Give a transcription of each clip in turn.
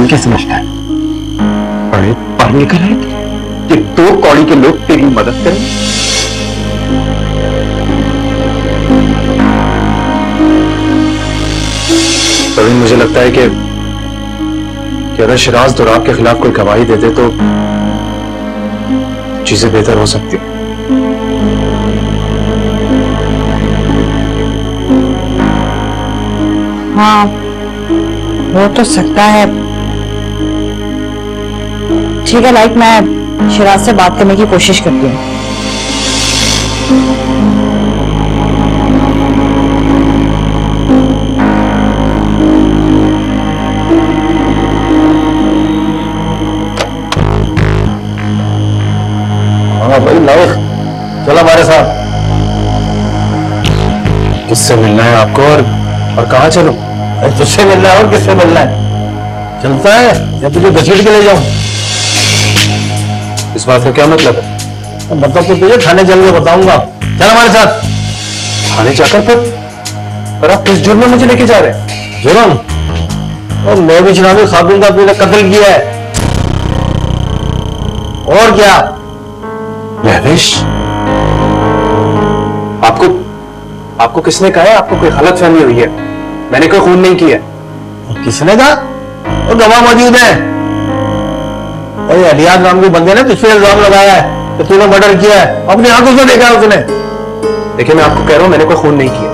तुम क्या समझता है? पढ़ लिख रहे कि दो कौड़ी के लोग तेरी मदद करें? तभी मुझे लगता है कि अगर शिराज दुराब के खिलाफ कोई गवाही दे दे तो चीजें बेहतर हो सकती हैं। हाँ, हो तो सकता है। ठीक है, लाइक मैं शिराज से बात करने की कोशिश करती हूँ। हाँ भाई लाओ, चलो हमारे साथ। किससे मिलना है आपको और कहाँ चलो? तुझसे मिलना है और किससे मिलना है? चलता है या तुझे घसीट के ले जाऊं? इस बात का क्या मतलब है? मतलब तो तुझे थाने चल के बताऊंगा। चल हमारे साथ। थाने जाकर पर आप किस जुर्म में मुझे लेके जा रहे हैं? जुर्म? और मैं भी जनाबी खातून का तूने कत्ल किया है। और क्या? महवेश, आपको किसने कहा है? आपको कोई गलतफहमी हुई है। मैंने कोई खून नहीं किया। किसने कहा? वो गवाह मौजूद है। अरे अलियास नाम के बंदे ने तुझ पे इल्जाम लगाया है कि तूने मर्डर किया है। अपनी आंखों से देखा है उसने। देखिए मैं आपको कह रहा हूं मैंने कोई खून नहीं किया।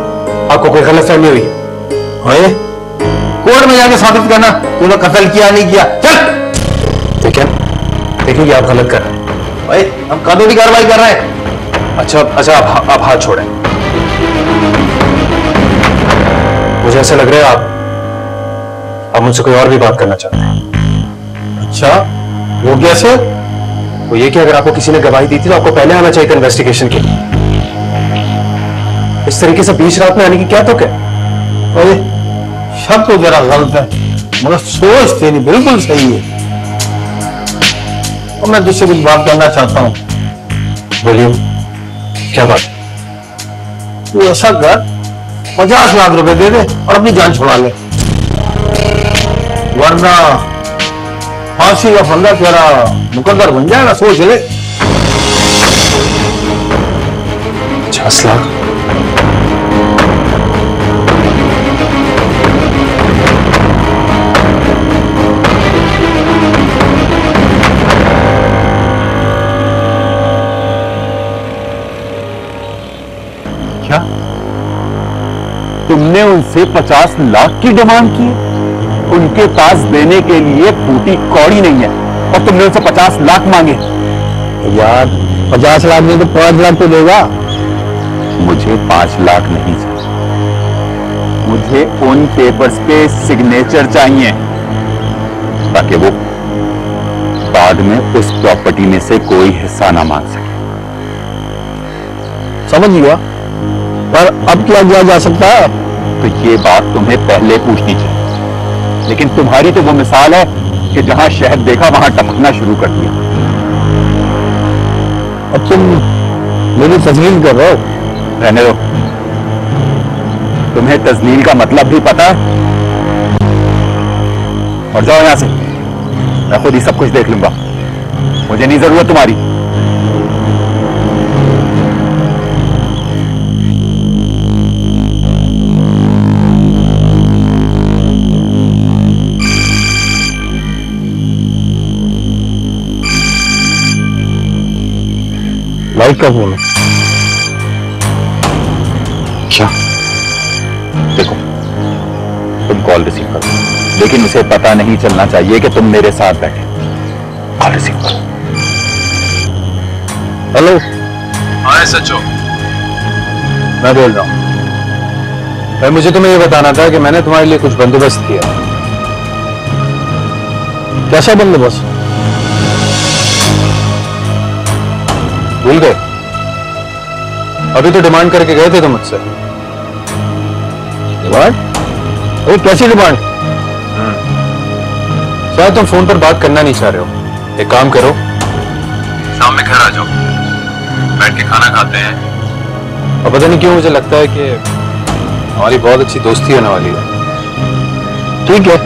आपको कोई गलतफहमी हुई है। कोर्ट में जाके साबित करना तूने कत्ल किया नहीं किया। चल। देखिए आप गलत कर रहे हैं भाई, हम कानूनी कार्रवाई कर रहे हैं। अच्छा आप हाथ छोड़ें। मुझे ऐसा लग रहा है आप मुझसे कोई और भी बात करना चाहते हैं। अच्छा, वो कैसे? वो ये कि अगर आपको किसी ने गवाही दी थी तो आपको पहले आना चाहिए था इन्वेस्टिगेशन के लिए। इस तरीके से बीच रात में आने की क्या तुक है? अरे शक तो जरा गलत है, मगर सोच तेरी बिल्कुल सही है। और मैं तुझसे कुछ बात करना चाहता हूँ। बोलिए, क्या बात? तू ऐसा कर, 50 लाख रुपए दे दे और अपनी जान छुड़ा ले, वरना फांसी का फंदा तेरा मुकद्दर बन जाएगा। सोच ले। 50 लाख? क्या तुमने उनसे 50 लाख की डिमांड की है? उनके पास देने के लिए फूटी कौड़ी नहीं है और तुमने उनसे 50 लाख मांगे? यार 50 लाख में तो 5 लाख तो देगा। मुझे 5 लाख नहीं चाहिए, मुझे उन पेपर्स पे सिग्नेचर चाहिए ताकि वो बाद में उस प्रॉपर्टी में से कोई हिस्सा ना मांग सके। समझ गया, पर अब क्या किया जा सकता है? तो ये बात तुम्हें पहले पूछनी चाहिए, लेकिन तुम्हारी तो वो मिसाल है कि जहां शहद देखा वहां टपकना शुरू कर दिया। अब तुम मेरी तस्लील कर रहे हो? रहने दो, तुम्हें तस्लील का मतलब भी पता है। और जाओ यहां से, मैं खुद ही सब कुछ देख लूंगा, मुझे नहीं जरूरत तुम्हारी। लाइक का फोन। क्या? देखो, तुम कॉल रिसीव करो, लेकिन उसे पता नहीं चलना चाहिए कि तुम मेरे साथ बैठे। कॉल रिसीव करो। हेलो। हाँ सचो, मैं बोल रहा हूँ भाई, मुझे तुम्हें ये बताना था कि मैंने तुम्हारे लिए कुछ बंदोबस्त किया। कैसा बंदोबस्त? भूल गए? अभी तो डिमांड करके गए थे तुम मुझसे। डिमांड? अरे कैसी डिमांड? शायद तुम फोन पर बात करना नहीं चाह रहे हो। एक काम करो, शाम में घर आ जाओ, बैठ के खाना खाते हैं। और पता नहीं क्यों मुझे लगता है कि हमारी बहुत अच्छी दोस्ती होने वाली है। ठीक है।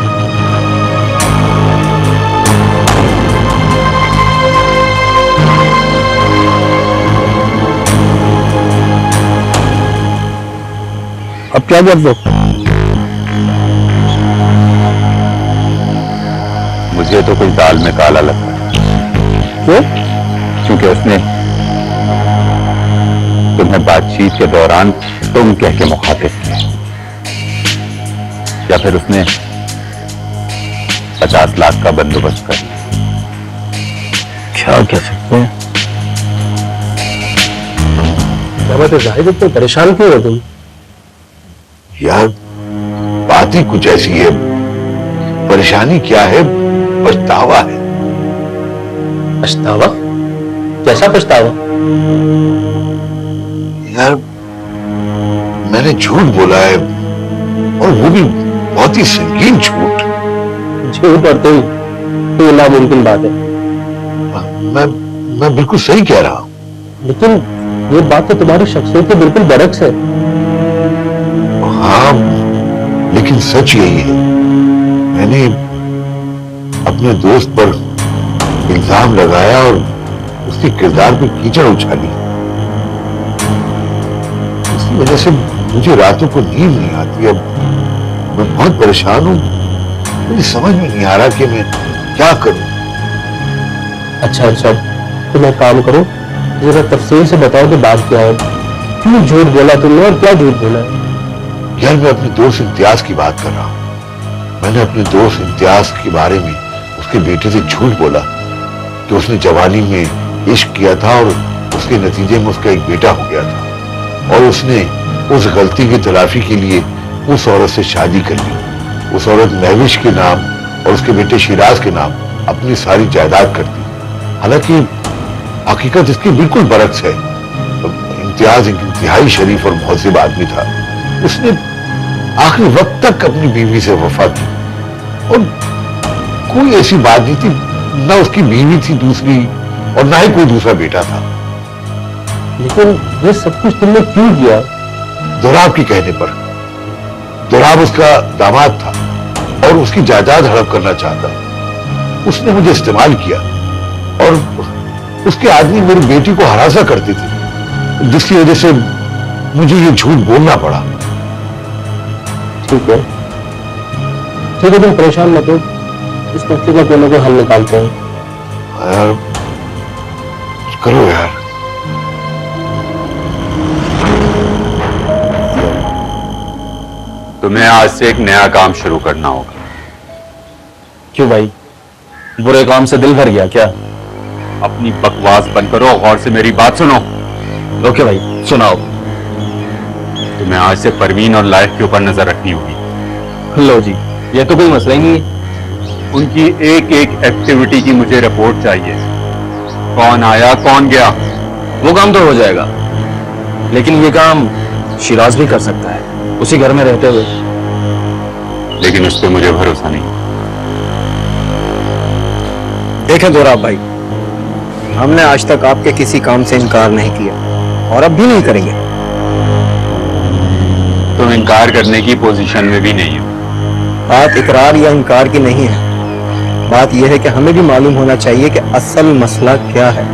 अब क्या कर दो? मुझे तो कोई दाल में काला लगता है। क्यों? क्योंकि उसने तुम्हें बातचीत के दौरान तुम कह के मुखातिब किया, या फिर उसने 50 लाख का बंदोबस्त कर लिया। क्या कह सकते हैं? क्या बात है जाहिद, इतने परेशान क्यों हो तुम? यार बात ही कुछ ऐसी है। परेशानी क्या है? पछतावा है। पछतावा? कैसा पछतावा? यार मैंने झूठ बोला है, और वो भी बहुत ही संगीन झूठ। झूठ और तुम, तो ये नामुमकिन बात है। मैं बिल्कुल सही कह रहा हूं। लेकिन ये बात तो तुम्हारी शख्सियत के बिल्कुल बरक्स है। हाँ, लेकिन सच यही है। मैंने अपने दोस्त पर इल्जाम लगाया और उसके किरदार पे कीचड़ उछाली। इसी वजह से मुझे रातों को नींद नहीं आती। अब मैं बहुत परेशान हूं। मुझे समझ में नहीं आ रहा कि मैं क्या करूं। अच्छा, तुम एक काम करो, जरा तफसील से बताओ कि बात क्या है। क्यों झूठ बोला तुमने और क्या झूठ बोला है? यार मैं अपने दोस्त इम्तियाज की बात कर रहा हूं। मैंने अपने दोस्त इम्तियाज के बारे में उसके बेटे से झूठ बोला कि उसने जवानी में इश्क किया था और उसके नतीजे में उसका एक बेटा हो गया था, और उसने उस गलती की तलाफी के लिए उस औरत से शादी कर ली। उस औरत महविश के नाम और उसके बेटे शिराज के नाम अपनी सारी जायदाद कर दी। हालांकि हकीकत इसकी बिल्कुल बरक्स है। इम्तियाज एक इंतहाई शरीफ और मुहज़्ज़िब आदमी था। उसने आखिरी वक्त तक अपनी बीवी से वफा की, और कोई ऐसी बात नहीं थी, ना उसकी बीवी थी दूसरी और ना ही कोई दूसरा बेटा था। लेकिन ये सब कुछ तुमने क्यों किया? दोराब के कहने पर। दोराब उसका दामाद था और उसकी जायदाद हड़प करना चाहता। उसने मुझे इस्तेमाल किया, और उसके आदमी मेरी बेटी को हरासा करते थे, जिसकी वजह से मुझे ये झूठ बोलना पड़ा। ठीक है, तुम परेशान मत हो। इस मसले का कोई ना कोई हल निकालते हैं। यार करो यार। तुम्हें आज से एक नया काम शुरू करना होगा। क्यों भाई, बुरे काम से दिल भर गया क्या? अपनी बकवास बंद करो, गौर से मेरी बात सुनो। ओके भाई, सुनाओ। तुम्हें आज से परवीन और लाइफ के ऊपर नजर रखनी होगी। लो जी, ये तो कोई मसला ही नहीं है। उनकी एक एक एक्टिविटी की मुझे रिपोर्ट चाहिए। कौन आया, कौन गया। वो काम तो हो जाएगा, लेकिन ये काम शिराज भी कर सकता है, उसी घर में रहते हुए। लेकिन उस पर मुझे भरोसा नहीं। देखें दोराब भाई, हमने आज तक आपके किसी काम से इनकार नहीं किया और अब भी नहीं करेंगे। तुम इनकार करने की पोजीशन में भी नहीं हो। बात इकरार या इनकार की नहीं है। बात यह है कि हमें भी मालूम होना चाहिए कि असल मसला क्या है।